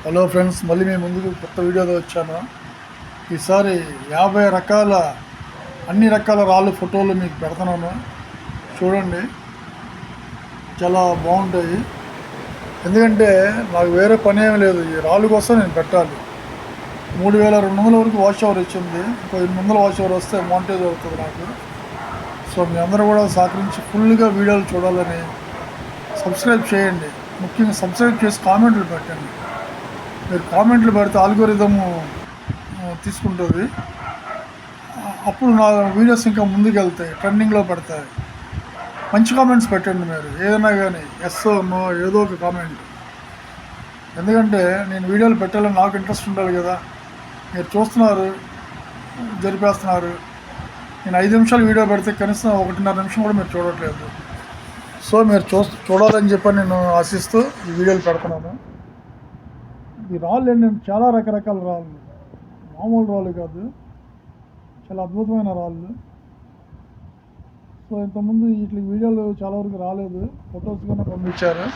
Hello friends, మళ్ళీ మేము ముందుకు కొత్త వీడియోతో వచ్చాను. ఈసారి 50 రకాల అన్ని రకాల రాళ్ళు ఫోటోలు మీకు పెడుతున్నాను. చూడండి, చాలా బాగుంటాయి. ఎందుకంటే నాకు వేరే పని ఏమీ లేదు, ఈ రాళ్ళు కోసం నేను పెట్టాలి. 3200 వరకు వాచ్ అవర్ వచ్చింది. ఇంకో 800 వాచ్ అవర్ వస్తే మౌంటేజ్ అవుతుంది నాకు. సో మీ అందరూ కూడా సహకరించి ఫుల్గా వీడియోలు చూడాలని సబ్స్క్రైబ్ చేయండి. ముఖ్యంగా సబ్స్క్రైబ్ చేసి కామెంట్లు పెట్టండి. మీరు కామెంట్లు పెడితే ఆల్గోరిథము తీసుకుంటుంది. అప్పుడు నా వీడియోస్ ఇంకా ముందుకు వెళ్తాయి, ట్రెండింగ్లో పెడతాయి. మంచి కామెంట్స్ పెట్టండి. మీరు ఏదైనా కానీ ఎస్ నో ఏదో ఒక కామెంట్. ఎందుకంటే నేను వీడియోలు పెట్టాలని నాకు ఇంట్రెస్ట్ ఉండాలి కదా. మీరు చూస్తున్నారు, జరిపేస్తున్నారు. నేను 5 నిమిషాలు వీడియో పెడితే కనీసం 1.5 నిమిషం కూడా మీరు చూడట్లేదు. సో మీరు చూడాలని చెప్పి నేను ఆశిస్తూ ఈ వీడియోలు పెడుతున్నాను. ఈ రాళ్ళు ఏంటంటే చాలా రకరకాల రాళ్ళు, మామూలు రాళ్ళు కాదు, చాలా అద్భుతమైన రాళ్ళు. సో ఇంతకుముందు వీటి వీడియోలు చాలా వరకు రాలేదు, ఫొటోస్ కూడా పంపించారు.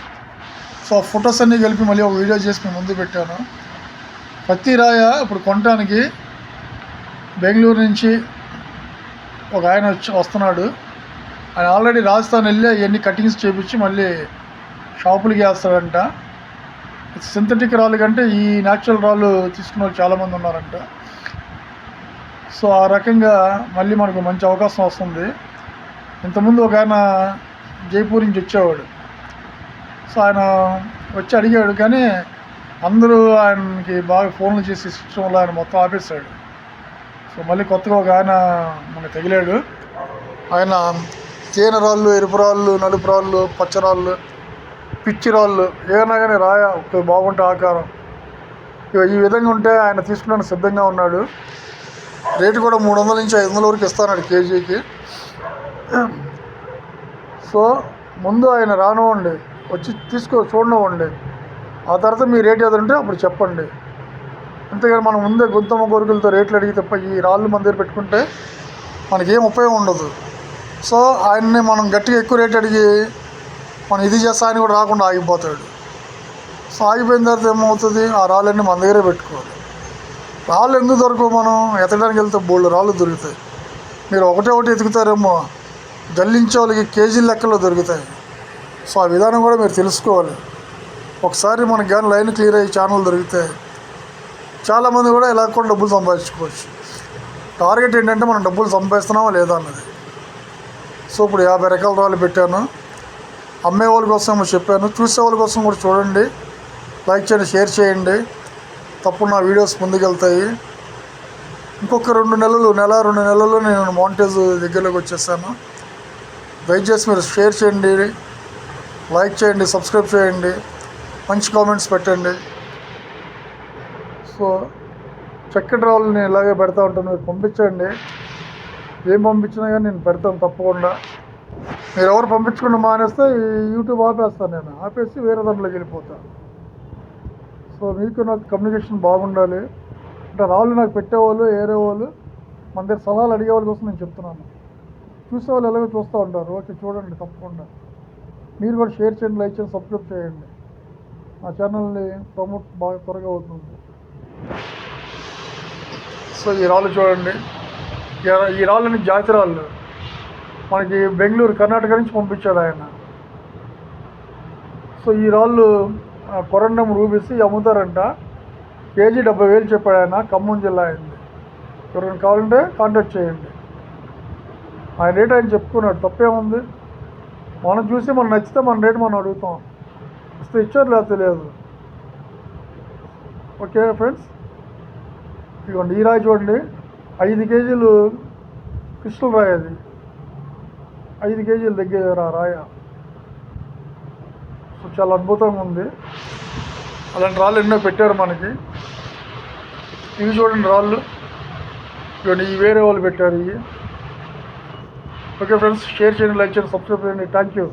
సో ఆ ఫొటోస్ అన్నీ కలిపి మళ్ళీ ఒక వీడియో చేసి మేము ముందు పెట్టాను. ప్రతి రాయ ఇప్పుడు కొనడానికి బెంగళూరు నుంచి ఒక ఆయన వస్తున్నాడు. ఆయన ఆల్రెడీ రాజస్థాన్ వెళ్ళి అవన్నీ కటింగ్స్ చేపించి మళ్ళీ షాపులకి వేస్తాడంట. సింథటిక్ రాళ్ళు కంటే ఈ న్యాచురల్ రాళ్ళు తీసుకున్న వాళ్ళు చాలామంది ఉన్నారంట. సో ఆ రకంగా మళ్ళీ మనకు మంచి అవకాశం వస్తుంది. ఇంతకుముందు ఒక ఆయన జైపూర్ నుంచి వచ్చేవాడు. సో ఆయన వచ్చి అడిగాడు, కానీ అందరూ ఆయనకి బాగా ఫోన్లు చేసి సిస్టంలో ఆయన మొత్తం ఆపేశాడు. సో మళ్ళీ కొత్తగా ఒక ఆయన మనకు తగిలాడు. ఆయన తేనె రాళ్ళు, ఎరుపు రాళ్ళు, నలుపు రాళ్ళు, పచ్చరాళ్ళు, పిచ్చి రాళ్ళు ఏమైనా కానీ రాయ బాగుంటే ఆకారం ఈ విధంగా ఉంటే ఆయన తీసుకున్నాను సిద్ధంగా ఉన్నాడు. రేటు కూడా 300 నుంచి 500 వరకు ఇస్తాడు కేజీకి. సో ముందు ఆయన రానివ్వండి, వచ్చి చూడనివ్వండి. ఆ తర్వాత మీ రేట్ ఏదంటే అప్పుడు చెప్పండి. అంతేగాని మనం ముందే గుంతమ్మ కోరికలతో రేట్లు అడిగి తప్ప ఈ రాళ్ళు మన దగ్గర పెట్టుకుంటే మనకేం ఉపయోగం ఉండదు. సో ఆయన్ని మనం గట్టిగా ఎక్కువ రేట్ అడిగి మనం ఇది చేస్తా అని కూడా రాకుండా ఆగిపోతాడు. సో ఆగిపోయిన తర్వాత ఏమవుతుంది, ఆ రాళ్ళన్నీ మన దగ్గరే పెట్టుకోవాలి. రాళ్ళు ఎందుకు దొరకవు, మనం ఎతకడానికి వెళ్తే బోల్డ్ రాళ్ళు దొరుకుతాయి. మీరు ఒకటి ఎతుకుతారేమో, జల్లించే వాళ్ళకి కేజీ లెక్కలో దొరుకుతాయి. సో ఆ విధానం కూడా మీరు తెలుసుకోవాలి. ఒకసారి మనకి కానీ లైన్ క్లియర్ అయ్యి ఛానల్ దొరికితే చాలామంది కూడా ఇలా కూడా డబ్బులు సంపాదించుకోవచ్చు. టార్గెట్ ఏంటంటే మనం డబ్బులు సంపాదిస్తున్నామా లేదా అన్నది. సో ఇప్పుడు 50 రకాల రాళ్ళు పెట్టాను. అమ్మే వాళ్ళ కోసం చెప్పాను, చూసే వాళ్ళ కోసం కూడా చూడండి, లైక్ చేయండి, షేర్ చేయండి. తప్పుడు నా వీడియోస్ ముందుకెళ్తాయి. ఇంకొక 2 నెలల్లో నేను మౌంటేజ్ దగ్గరలోకి వచ్చేసాను. దయచేసి మీరు షేర్ చేయండి, లైక్ చేయండి, సబ్స్క్రైబ్ చేయండి, మంచి కామెంట్స్ పెట్టండి. సో చక్కటి రాళ్ళు నేను ఇలాగే పెడతా ఉంటాను, మీరు పంపించండి. ఏం పంపించినా కానీ నేను పెడతాను తప్పకుండా. మీరు ఎవరు పంపించకుండా మానేస్తే ఈ యూట్యూబ్ ఆపేస్తాను, నేను ఆపేసి వేరే దాంట్లోకి వెళ్ళిపోతాను. సో మీకు నాకు కమ్యూనికేషన్ బాగుండాలి. అంటే రాళ్ళు నాకు పెట్టేవాళ్ళు, ఏరే వాళ్ళు, మన దగ్గర సలహాలు అడిగేవాళ్ళ కోసం నేను చెప్తున్నాను. చూసేవాళ్ళు ఎలాగో చూస్తూ ఉంటారు. ఓకే, చూడండి తప్పకుండా. మీరు కూడా షేర్ చేయండి, లైక్ చేయండి, సబ్స్క్రైబ్ చేయండి. నా ఛానల్ని ప్రమోట్ బాగా త్వరగా అవుతుంది. సో ఈ రాళ్ళు చూడండి, ఈ రాళ్ళని జాతి రాళ్ళు మనకి బెంగళూరు, కర్ణాటక నుంచి పంపించాడు ఆయన. సో ఈ రాళ్ళు కొరండం రూబీస్ అమ్ముతారంట. కేజీ 70,000 చెప్పాడు ఆయన. ఖమ్మం జిల్లా అయింది. ఎవరైనా కావాలంటే కాంటాక్ట్ చేయండి. ఆయన రేట్ ఆయన చెప్పుకున్నాడు, తప్పేముంది. మనం చూసి మనం నచ్చితే మన రేటు మనం అడుగుతాం, ఇస్తే ఇచ్చారు లేకపోతే లేదు. ఓకే ఫ్రెండ్స్, ఇదిగోండి ఈ రాయి చూడండి, 5 కేజీలు క్రిస్టల్ రాయి. అది 5 కేజీల దగ్గర రాయ. సో చాలా అద్భుతంగా ఉంది. అలాంటి రాళ్ళు ఎన్నో పెట్టారు మనకి. ఇవి చూడండి రాళ్ళు, ఇవన్నీ ఈ వేరే వాళ్ళు పెట్టారు ఇవి. ఓకే ఫ్రెండ్స్, షేర్ చేయండి, లైక్ చేయండి, సబ్స్క్రైబ్ చేయండి. Thank you.